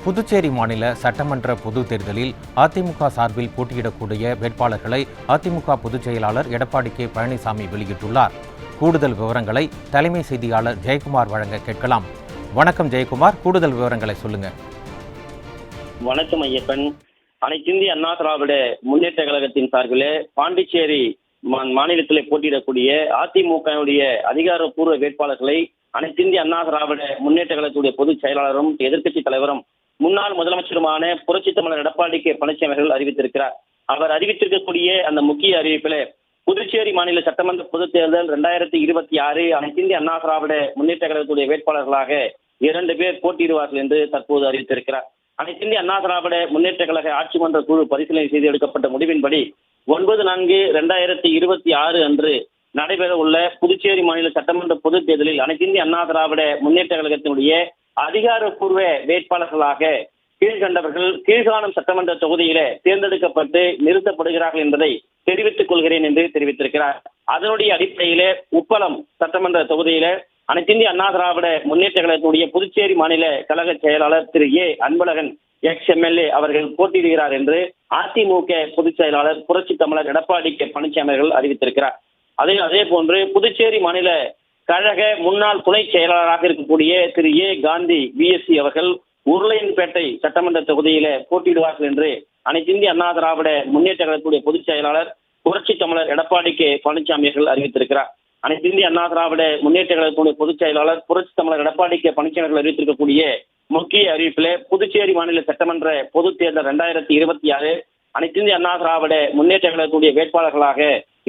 புதுச்சேரி மாநில சட்டமன்ற பொதுத் தேர்தலில் அதிமுக சார்பில் போட்டியிடக்கூடிய வேட்பாளர்களை அதிமுக பொதுச் செயலாளர் எடப்பாடி கே பழனிசாமி வெளியிட்டுள்ளார். கூடுதல் விவரங்களை தலைமை செய்தியாளர் ஜெயக்குமார் வழங்க கேட்கலாம். வணக்கம் ஜெயக்குமார், கூடுதல் விவரங்களை சொல்லுங்க. வணக்கம் ஐயப்பன். அனைத்திந்திய அண்ணா திராவிட முன்னேற்ற கழகத்தின் சார்பில் பாண்டிச்சேரி மாநிலத்தில் போட்டியிடக்கூடிய அதிமுகவுடைய அதிகாரப்பூர்வ வேட்பாளர்களை அனைத்திந்திய அண்ணா திராவிட முன்னேற்ற கழகத்துடைய பொதுச் செயலாளரும் எதிர்க்கட்சி தலைவரும் முன்னாள் முதலமைச்சருமான புரட்சித் தமிழர் எடப்பாடி கே பழனிசாமி அவர்கள் அறிவித்திருக்கிறார். அவர் அறிவித்திருக்கக்கூடிய அந்த முக்கிய அறிவிப்பில் புதுச்சேரி மாநில சட்டமன்ற பொதுத் தேர்தல் 2026 அனைத்திந்திய அண்ணா திராவிட முன்னேற்ற கழகத்துடைய வேட்பாளர்களாக 2 பேர் போட்டியிடுவார்கள் என்று தற்போது அறிவித்திருக்கிறார். அனைத்திந்திய அண்ணா திராவிட முன்னேற்ற கழக ஆட்சி மன்ற குழு பரிசீலனை செய்து எடுக்கப்பட்ட முடிவின்படி 9/4/2026 அன்று நடைபெற உள்ள புதுச்சேரி மாநில சட்டமன்ற பொதுத் தேர்தலில் அனைத்திந்திய அண்ணா திராவிட முன்னேற்ற கழகத்தினுடைய அதிகாரப்பூர்வ வேட்பாளர்களாக கீழ்கண்டவர்கள் கீழ்காணும் சட்டமன்ற தொகுதியில தேர்ந்தெடுக்கப்பட்டு நிறுத்தப்படுகிறார்கள் என்பதை தெரிவித்துக் கொள்கிறேன் என்று தெரிவித்திருக்கிறார். அதனுடைய அடிப்படையிலே உப்பளம் சட்டமன்ற தொகுதியில அனைத்திந்திய அண்ணா திராவிட முன்னேற்ற கழகத்தினுடைய புதுச்சேரி மாநில கழக செயலாளர் திரு அன்பழகன் எக்ஸ்-எம்எல்ஏ அவர்கள் போட்டியிடுகிறார் என்று அதிமுக பொதுச் செயலாளர் புரட்சி தமிழர் எடப்பாடி கே பழனிசாமி அவர்கள் அறிவித்திருக்கிறார். அதே போன்று புதுச்சேரி மாநில கழக முன்னாள் துணை செயலாளராக இருக்கக்கூடிய திரு காந்தி பிஎஸ்சி அவர்கள் உருளையன்பேட்டை சட்டமன்ற தொகுதியில போட்டியிடுவார்கள் என்று அனைத்திந்திய அண்ணா திராவிட முன்னேற்ற கழகத்துடைய பொதுச் செயலாளர் புரட்சி தமிழர் எடப்பாடி கே பழனிசாமி அவர்கள் அறிவித்திருக்கிறார். அனைத்திந்திய அண்ணா திராவிட முன்னேற்ற கழகத்துடைய பொதுச் செயலாளர் புரட்சி தமிழர் எடப்பாடி கே பழனிசாமி அவர்கள் அறிவித்திருக்கக்கூடிய முக்கிய அறிவிப்பில் புதுச்சேரி மாநில சட்டமன்ற பொதுத் தேர்தல் 2026 அனைத்திந்திய அண்ணா திராவிட முன்னேற்ற கழகத்துடைய வேட்பாளர்களாக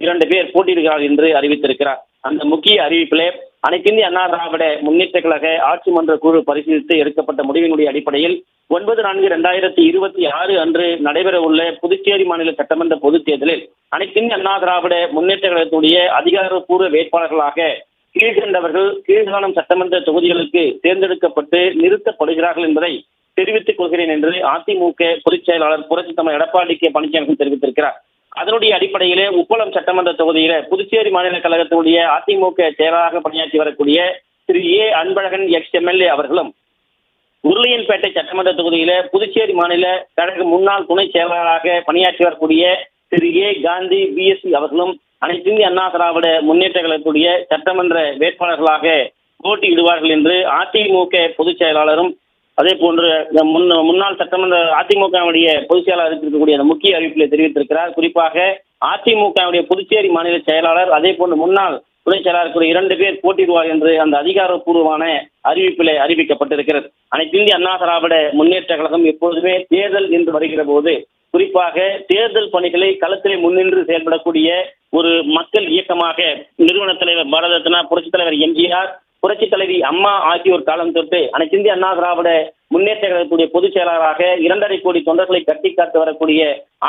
2 பேர் போட்டியிடுகிறார் என்று அறிவித்திருக்கிறார். அந்த முக்கிய அறிவிப்பிலே அனைத்திந்திய அண்ணா திராவிட முன்னேற்ற கழக ஆட்சி மன்ற குழு பரிசீலித்து எடுக்கப்பட்ட முடிவினுடைய அடிப்படையில் 9/4/2026 அன்று நடைபெற உள்ள புதுச்சேரி மாநில சட்டமன்ற பொதுத் தேர்தலில் அனைத்திந்திய அண்ணா திராவிட முன்னேற்ற கழகத்துடைய அதிகாரப்பூர்வ வேட்பாளர்களாக கீழ்கண்டவர்கள் கீழ்காணும் சட்டமன்ற தொகுதிகளுக்கு தேர்ந்தெடுக்கப்பட்டு நிறுத்தப்படுகிறார்கள் என்பதை தெரிவித்துக் கொள்கிறேன் என்று அதிமுக பொதுச் செயலாளர் புரட்சி தமிழர் எடப்பாடி கே பழனிசாமி தெரிவித்திருக்கிறார். அதனுடைய அடிப்படையிலே உப்பளம் சட்டமன்ற தொகுதியில புதுச்சேரி மாநில கழகத்தினுடைய அதிமுக செயலாளராக பணியாற்றி வரக்கூடிய திரு அன்பழகன் எக்ஸ்-எம்எல்ஏ அவர்களும் உருளையன்பேட்டை சட்டமன்ற தொகுதியில புதுச்சேரி மாநில கழக முன்னாள் துணை செயலாளராக பணியாற்றி வரக்கூடிய திரு காந்தி பிஎஸ்சி அவர்களும் அனைத்திந்திய அண்ணா திராவிட முன்னேற்ற கழகத்துடைய சட்டமன்ற வேட்பாளர்களாக போட்டியிடுவார்கள் என்று அதிமுக பொதுச் செயலாளரும் அதே போன்று முன்னாள் சட்டமன்ற அதிமுகவுடைய பொதுச் செயலாளர் இருக்கக்கூடிய முக்கிய அறிவிப்பில் தெரிவித்திருக்கிறார். குறிப்பாக அதிமுகவுடைய புதுச்சேரி மாநில செயலாளர் அதே போன்று முன்னாள் துணை செயலாளர் 2 பேர் போட்டியிடுவார் என்று அந்த அதிகாரப்பூர்வமான அறிவிப்பில் அறிவிக்கப்பட்டிருக்கிறது. அனைத்திந்திய அண்ணா திராவிட முன்னேற்ற கழகம் எப்போதுமே தேர்தல் என்று வருகிற போது குறிப்பாக தேர்தல் பணிகளை களத்திலே முன்னின்று செயல்படக்கூடிய ஒரு மக்கள் இயக்கமாக நிறுவன தலைவர் பாரத ரத்னா புரட்சித் தலைவர் எம்ஜிஆர், புரட்சி தலைவி அம்மா ஆகியோர் காலம் தொட்டு அனைத்திந்திய அண்ணா திராவிட முன்னேற்ற கழகத்துடைய பொதுச் செயலாளராக 2.5 கோடி தொண்டர்களை கட்டி காத்து வரக்கூடிய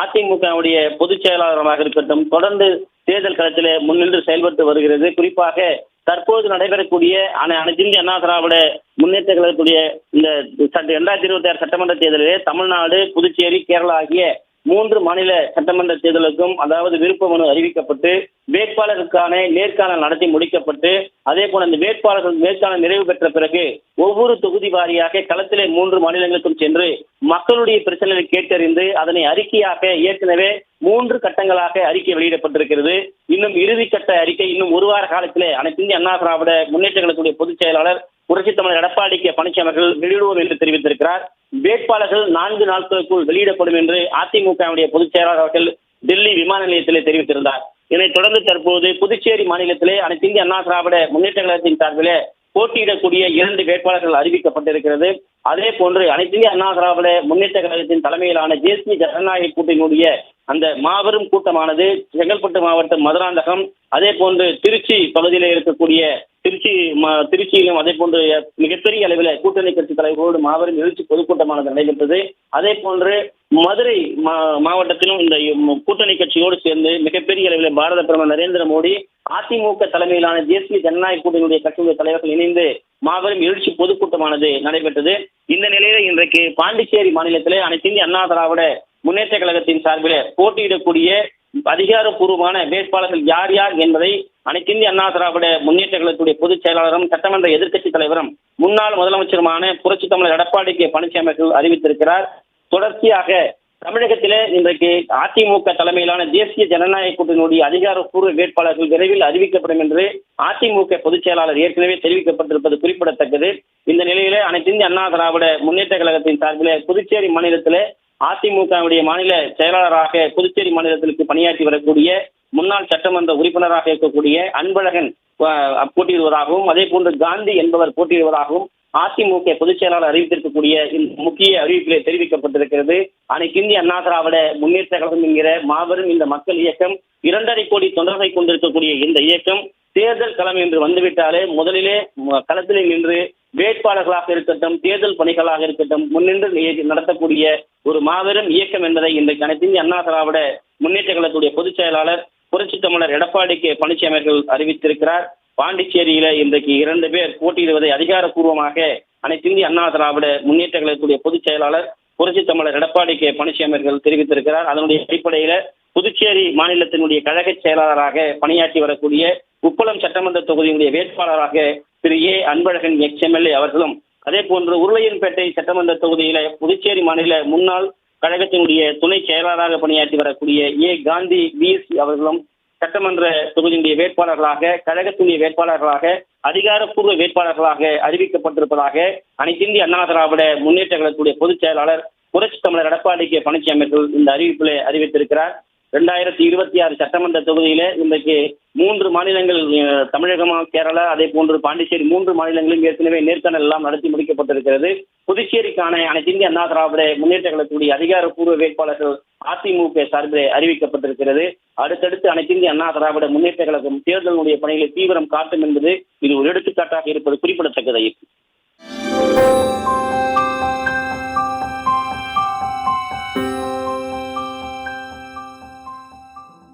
அதிமுகவுடைய பொதுச் செயலாளராக இருக்கட்டும் தொடர்ந்து தேர்தல் களத்திலே முன்னின்று செயல்பட்டு வருகிறது. குறிப்பாக தற்போது நடைபெறக்கூடிய அனைத்திந்திய அண்ணா திராவிட முன்னேற்ற கழகத்துடைய இந்த 2026 சட்டமன்ற தேர்தலிலே தமிழ்நாடு, புதுச்சேரி, கேரளா ஆகிய 3 மாநில சட்டமன்ற தேர்தலுக்கும் அதாவது விருப்ப மனு அறிவிக்கப்பட்டு வேட்பாளருக்கான நேர்காணல் நடத்தி முடிக்கப்பட்டு அதே போல அந்த நேர்காணல் நிறைவு பெற்ற பிறகு ஒவ்வொரு தொகுதி வாரியாக களத்திலே 3 மாநிலங்களுக்கும் சென்று மக்களுடைய பிரச்சனைகளை கேட்டறிந்து அதனை அறிக்கையாக ஏற்கனவே 3 கட்டங்களாக அறிக்கை வெளியிடப்பட்டிருக்கிறது. இன்னும் இறுதிக்கட்ட அறிக்கை இன்னும் 1 வார காலத்திலே அனைத்திந்திய அண்ணா திராவிட முன்னேற்ற கழகத்துடைய பொதுச் செயலாளர் புரட்சி தமிழர் எடப்பாடி கே பழனிசாமி அவர்கள் வெளியிடுவோம் என்று தெரிவித்திருக்கிறார். வேட்பாளர்கள் 4 நாட்களுக்குள் வெளியிடப்படும் என்று அதிமுகவுடைய பொதுச் செயலாளர் அவர்கள் டெல்லி விமான நிலையத்திலே தெரிவித்திருந்தார். இதனைத் தொடர்ந்து தற்போது புதுச்சேரி மாநிலத்திலே அனைத்திந்திய அண்ணா திராவிட முன்னேற்ற கழகத்தின் சார்பிலே போட்டியிடக்கூடிய 2 வேட்பாளர்கள் அறிவிக்கப்பட்டிருக்கிறது. அதே போன்று அனைத்திந்திய அண்ணா திராவிட முன்னேற்ற கழகத்தின் தலைமையிலான தேசிய ஜனநாயக கூட்டணியினுடைய அந்த மாபெரும் கூட்டமானது செங்கல்பட்டு மாவட்டம் மதுராந்தகம் அதே போன்று திருச்சி பகுதியில் இருக்கக்கூடிய திருச்சியிலும் அதே போன்று மிகப்பெரிய அளவில் கூட்டணி கட்சி தலைவர்களோடு மாபெரும் எழுச்சி பொதுக்கூட்டமானது நடைபெற்றது. அதே போன்று மதுரை மாவட்டத்திலும் இந்த கூட்டணி கட்சியோடு சேர்ந்து மிகப்பெரிய அளவில் பாரத பிரதமர் நரேந்திர மோடி அதிமுக தலைமையிலான தேசிய ஜனநாயக கூட்டணியுடைய கட்சியுடைய தலைவர்கள் இணைந்து மாபெரும் எழுச்சி பொதுக்கூட்டமானது நடைபெற்றது. இந்த நிலையில இன்றைக்கு பாண்டிச்சேரி மாநிலத்திலே அனைத்திந்திய அண்ணா திராவிட முன்னேற்ற கழகத்தின் சார்பில் போட்டியிடக்கூடிய அதிகாரப்பூர்வமான வேட்பாளர்கள் யார் யார் என்பதை அனைத்திந்திய அண்ணா திராவிட முன்னேற்ற கழகத்துடைய பொதுச் செயலாளரும் சட்டமன்ற எதிர்க்கட்சித் தலைவரும் முன்னாள் முதலமைச்சருமான புரட்சி தமிழர் எடப்பாடி கே பழனிசாமி அவர்கள் அறிவித்திருக்கிறார். தொடர்ச்சியாக தமிழகத்திலே இன்றைக்கு அதிமுக தலைமையிலான தேசிய ஜனநாயக கூட்டணியுடைய அதிகாரப்பூர்வ வேட்பாளர்கள் விரைவில் அறிவிக்கப்படும் என்று அதிமுக பொதுச் செயலாளர் ஏற்கனவே தெரிவிக்கப்பட்டிருப்பது குறிப்பிடத்தக்கது. இந்த நிலையிலே அனைத்திந்திய அண்ணா திராவிட முன்னேற்ற கழகத்தின் சார்பிலே புதுச்சேரி மாநிலத்திலே அதிமுகவுடைய மாநில செயலாளராக புதுச்சேரி மாநிலத்திற்கு பணியாற்றி வரக்கூடிய முன்னாள் சட்டமன்ற உறுப்பினராக இருக்கக்கூடிய அன்பழகன் போட்டியிடுவதாகவும், அதே போன்று காந்தி என்பவர் போட்டியிடுவதாகவும் அதிமுக பொதுச் செயலாளர் அறிவித்திருக்கக்கூடிய இந்த முக்கிய அறிவிப்பிலே தெரிவிக்கப்பட்டிருக்கிறது. அனைத்திந்திய அண்ணா திராவிட முன்னேற்ற கழகம் என்கிற மாபெரும் இந்த மக்கள் இயக்கம் 2.5 கோடி தொண்டர்களை கொண்டிருக்கக்கூடிய இந்த இயக்கம் தேர்தல் களம் என்று வந்துவிட்டாலே முதலிலே களத்திலே நின்று வேட்பாளர்களாக இருக்கட்டும், தேர்தல் பணிகளாக இருக்கட்டும், முன்னின்று நடத்தக்கூடிய ஒரு மாபெரும் இயக்கம் என்பதை இன்றைக்கு அனைத்திந்திய அண்ணா திராவிட முன்னேற்ற கழகத்துடைய பொதுச் செயலாளர் புரட்சி தமிழர் எடப்பாடி கே பழனிசாமி அவர்கள் அறிவித்திருக்கிறார். பாண்டிச்சேரியில இன்றைக்கு 2 பேர் போட்டியிடுவதை அதிகாரப்பூர்வமாக அனைத்திந்திய அண்ணா திராவிட முன்னேற்ற கழகத்துடைய பொதுச் செயலாளர் புரட்சி தமிழர் எடப்பாடி கே பழனிசாமி அவர்கள் தெரிவித்திருக்கிறார். அதனுடைய அடிப்படையில புதுச்சேரி மாநிலத்தினுடைய கழக செயலாளராக பணியாற்றி வரக்கூடிய உப்பளம் சட்டமன்ற தொகுதியினுடைய வேட்பாளராக திரு ஏ அன்பழகன் எக்ஸ்எம்எல்ஏ அவர்களும், அதே போன்று உருளையன்பேட்டை சட்டமன்ற தொகுதியில புதுச்சேரி மாநில முன்னாள் கழகத்தினுடைய துணை செயலாளராக பணியாற்றி வரக்கூடிய ஏ காந்தி பிஎஸ்சி அவர்களும் சட்டமன்ற தொகுதியினுடைய வேட்பாளர்களாக, கழகத்தினுடைய வேட்பாளர்களாக, அதிகாரப்பூர்வ வேட்பாளர்களாக அறிவிக்கப்பட்டிருப்பதாக அனைத்திந்திய அண்ணா திராவிட முன்னேற்ற கழகத்துடைய பொதுச் செயலாளர் புரட்சி தமிழர் எடப்பாடி கே பழனிசாமி அவர்கள் இந்த அறிவிப்பிலே அறிவித்திருக்கிறார். 2026 சட்டமன்ற தொகுதியில இன்றைக்கு 3 மாநிலங்கள், தமிழகம், கேரளா, அதே போன்று பாண்டிச்சேரி 3 மாநிலங்களிலும் ஏற்கனவே நேர்காணல் எல்லாம் நடத்தி முடிக்கப்பட்டிருக்கிறது. புதுச்சேரிக்கான அனைத்திந்திய அண்ணா திராவிட முன்னேற்ற கழகத்துடைய அதிகாரப்பூர்வ வேட்பாளர்கள் அதிமுக சார்பில் அறிவிக்கப்பட்டிருக்கிறது. அடுத்தடுத்து அனைத்திந்திய அண்ணா திராவிட முன்னேற்ற கழகம் தேர்தலுடைய பணிகளை தீவிரம் காட்டும் என்பது இது ஒரு எடுத்துக்காட்டாக இருப்பது குறிப்பிடத்தக்கது.